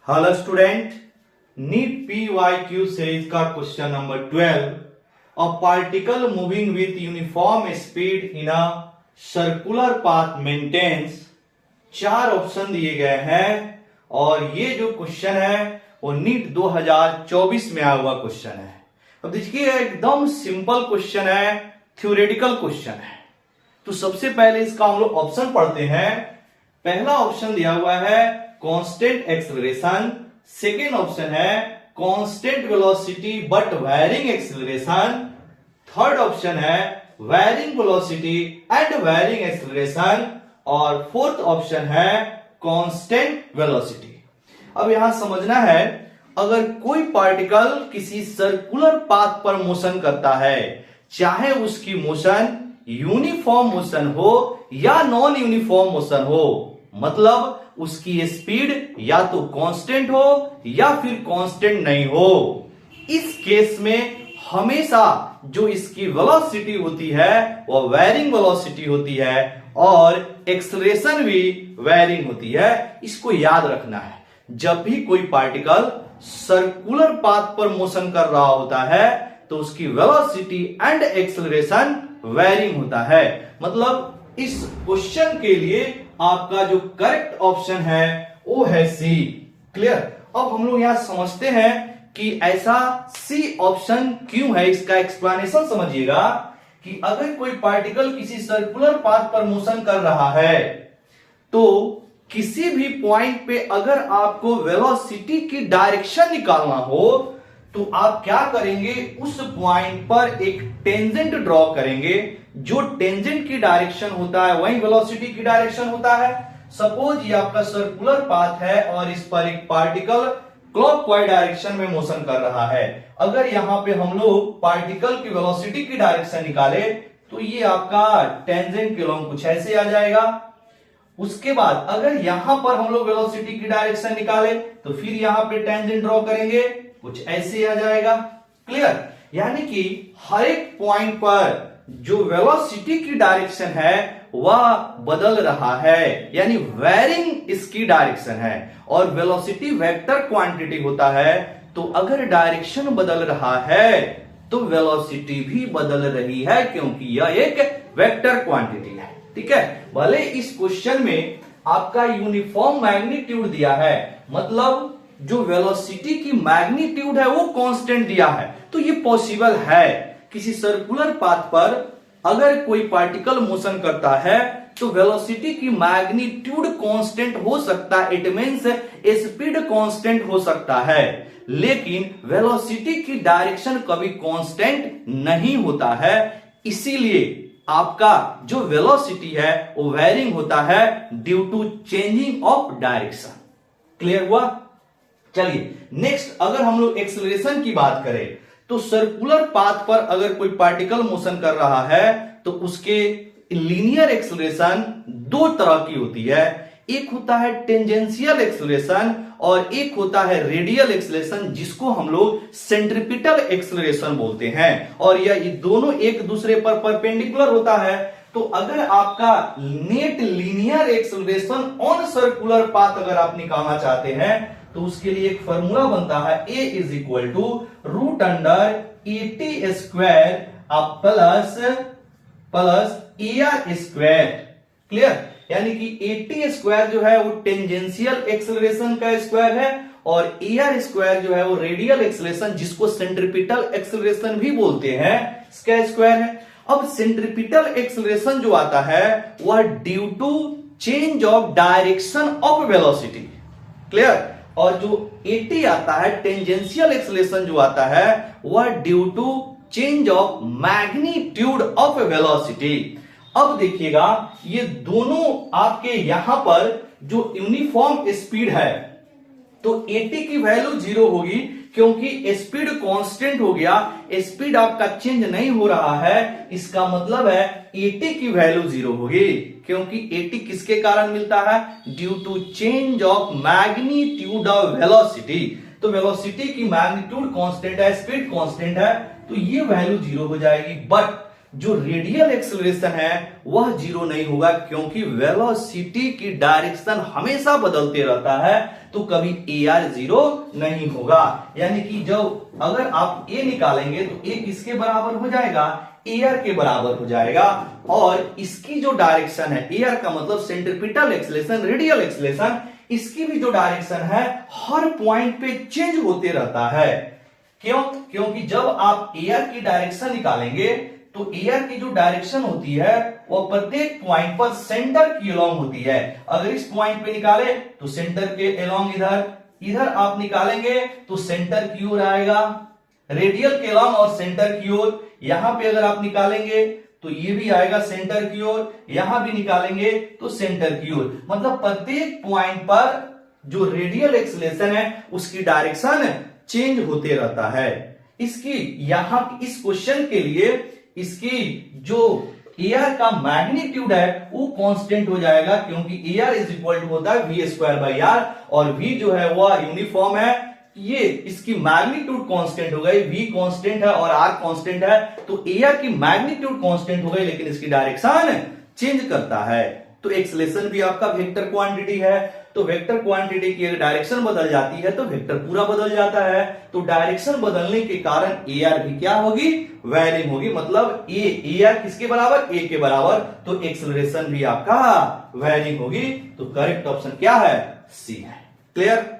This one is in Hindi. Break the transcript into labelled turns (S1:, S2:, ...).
S1: Hello student, NEET PYQ series का question number 12। A particle moving with uniform speed in a circular path maintains. 4 option दिए गए हैं और ये जो क्वेश्चन है वो नीट 2024 में आया हुआ क्वेश्चन है। अब देखिए, एकदम सिंपल क्वेश्चन है, थ्योरेटिकल क्वेश्चन है। तो सबसे पहले इसका हम लोग ऑप्शन पढ़ते हैं। पहला ऑप्शन दिया हुआ है कांस्टेंट एक्सेलरेशन, सेकेंड ऑप्शन है constant velocity but varying acceleration, third option है varying velocity and varying acceleration और फोर्थ ऑप्शन है कांस्टेंट वेलोसिटी। अब यहां समझना है, अगर कोई पार्टिकल किसी सर्कुलर पाथ पर मोशन करता है, चाहे उसकी मोशन यूनिफॉर्म मोशन हो या नॉन यूनिफॉर्म मोशन हो, मतलब उसकी स्पीड या तो कांस्टेंट हो या फिर कांस्टेंट नहीं हो, इस केस में हमेशा जो इसकी वेलोसिटी होती है वो वेरिंग वेलोसिटी होती है और एक्सेलरेशन भी वेरिंग होती है। इसको याद रखना है, जब भी कोई पार्टिकल सर्कुलर पाथ पर मोशन कर रहा होता है तो उसकी वेलोसिटी एंड एक्सेलरेशन वेरिंग होता है। मतलब इस क्वेश्चन के लिए आपका जो करेक्ट ऑप्शन है वो है सी। क्लियर? अब हम लोग यहां समझते हैं कि ऐसा सी ऑप्शन क्यों है। इसका एक्सप्लेनेशन समझिएगा कि अगर कोई पार्टिकल किसी सर्कुलर पाथ पर मोशन कर रहा है तो किसी भी पॉइंट पे अगर आपको वेलोसिटी की डायरेक्शन निकालना हो तो आप क्या करेंगे, उस पॉइंट पर एक टेंजेंट ड्रॉ करेंगे। जो टेंजेंट की डायरेक्शन होता है वही वेलोसिटी की डायरेक्शन होता है। सपोज ये आपका सर्कुलर पाथ है और इस पर एक पार्टिकल क्लॉकवाइज डायरेक्शन में मोशन कर रहा है। अगर यहां पे हम लोग पार्टिकल की वेलोसिटी की डायरेक्शन निकाले तो ये आपका टेंजेंट के लॉन्ग कुछ ऐसे आ जाएगा। उसके बाद अगर यहां पर हम लोग वेलोसिटी की डायरेक्शन निकाले तो फिर यहां पे टेंजेंट ड्रॉ करेंगे, कुछ ऐसे आ जाएगा। क्लियर? यानी कि हर एक पॉइंट पर जो वेलोसिटी की डायरेक्शन है वह बदल रहा है, यानी वेरिंग इसकी डायरेक्शन है। और वेलोसिटी वेक्टर क्वांटिटी होता है, तो अगर डायरेक्शन बदल रहा है तो वेलोसिटी भी बदल रही है, क्योंकि यह एक वेक्टर क्वांटिटी है। ठीक है? भले इस क्वेश्चन में आपका यूनिफॉर्म मैग्नीट्यूड दिया है, मतलब जो वेलोसिटी की मैग्नीट्यूड है वो कांस्टेंट दिया है, तो ये पॉसिबल है। किसी सर्कुलर पाथ पर अगर कोई पार्टिकल मोशन करता है तो वेलोसिटी की मैग्नीट्यूड कांस्टेंट हो सकता है, इट मींस स्पीड कांस्टेंट हो सकता है, लेकिन वेलोसिटी की डायरेक्शन कभी कांस्टेंट नहीं होता है। इसीलिए आपका जो वेलोसिटी है वो वेरिंग होता है due to changing of direction. Clear हुआ? चलिए नेक्स्ट, अगर हम लोग एक्सेलरेशन की बात करें तो सर्कुलर पाथ पर अगर कोई पार्टिकल मोशन कर रहा है तो उसके लीनियर एक्सेलरेशन दो तरह की होती है। एक होता है टेंजेंशियल एक्सेलरेशन और एक होता है रेडियल एक्सेलरेशन, जिसको हम लोग सेंट्रीपिटल एक्सेलरेशन बोलते हैं। और यह दोनों एक दूसरे पर परपेंडिकुलर होता है। तो अगर आपका net linear acceleration on circular path अगर आप निकालना चाहते हैं तो उसके लिए एक फॉर्मूला बनता है, A is equal to root under AT square plus AR square. Clear? यानी कि AT स्क्वायर जो है वो टेंजेंशियल एक्सेलरेशन का स्क्वायर है और AR स्क्वायर जो है वो रेडियल एक्सेलरेशन, जिसको सेंट्रीपिटल एक्सेलरेशन भी बोलते हैं, इसका स्क्वायर है। अब सेंट्रीपिटल एक्सेलरेशन जो आता है वह due to change of direction of velocity. Clear? और जो AT आता है टेंजेंशियल एक्सेलरेशन जो आता है वह due to change of magnitude of velocity. अब देखिएगा, ये दोनों आपके यहां पर जो यूनिफॉर्म स्पीड है तो AT की वैल्यू 0 होगी, क्योंकि स्पीड कांस्टेंट हो गया, स्पीड आपका चेंज नहीं हो रहा है। इसका मतलब है AT की वैल्यू 0 होगी, क्योंकि AT किसके कारण मिलता है? Due to change of magnitude of velocity. तो वेलोसिटी की मैग्नीट्यूड कांस्टेंट है, स्पीड कांस्टेंट है, तो ये वैल्यू 0 हो जाएगी। बट जो रेडियल एक्सेलरेशन है वह जीरो नहीं होगा, क्योंकि वेलोसिटी की डायरेक्शन हमेशा बदलते रहता है, तो कभी AR जीरो नहीं होगा। यानी कि जब अगर आप A निकालेंगे तो A किसके बराबर हो जाएगा, AR के बराबर हो जाएगा। और इसकी जो डायरेक्शन है, AR का मतलब सेंट्रीपिटल एक्सेलरेशन, रेडियल एक्सेलरेशन, इसकी भी जो डायरेक्शन है हर पॉइंट पे चेंज होते रहता है। क्यों? क्योंकि जब आप AR की डायरेक्शन निकालेंगे तो AR की जो डायरेक्शन होती है वह प्रत्येक पॉइंट पर सेंटर की अलोंग होती है। अगर इस पॉइंट पे निकाले तो सेंटर के अलोंग इधर आप निकालेंगे तो सेंटर की ओर आएगा, रेडियल के अलोंग और सेंटर की ओर। यहां पे अगर आप निकालेंगे तो ये भी आएगा सेंटर की ओर, यहां भी निकालेंगे तो सेंटर की ओर। मतलब प्रत्येक पॉइंट पर जो रेडियल एक्सेलरेशन है उसकी डायरेक्शन चेंज होते रहता है। इसकी यहां इस क्वेश्चन के लिए इसकी जो AR का मैग्नीट्यूड है वो कांस्टेंट हो जाएगा, क्योंकि AR इज इक्वल टू होता है V²/R, और V जो है वह यूनिफॉर्म है। ये इसकी मैग्नीट्यूड कांस्टेंट हो गई, V कांस्टेंट है और R कांस्टेंट है, तो AR की मैग्नीट्यूड कांस्टेंट हो गई, लेकिन इसकी डायरेक्शन चेंज करता है। तो एक्सेलरेशन भी आपका वेक्टर क्वांटिटी है, तो वेक्टर क्वांटिटी की अगर डायरेक्शन बदल जाती है तो वेक्टर पूरा बदल जाता है। तो डायरेक्शन बदलने के कारण AR भी क्या होगी, वैरिंग होगी। मतलब AR किसके बराबर, A के बराबर, तो एक्सेलरेशन भी आपका वैरिंग होगी। तो करेक्ट ऑप्शन क्या है, C है। क्लियर।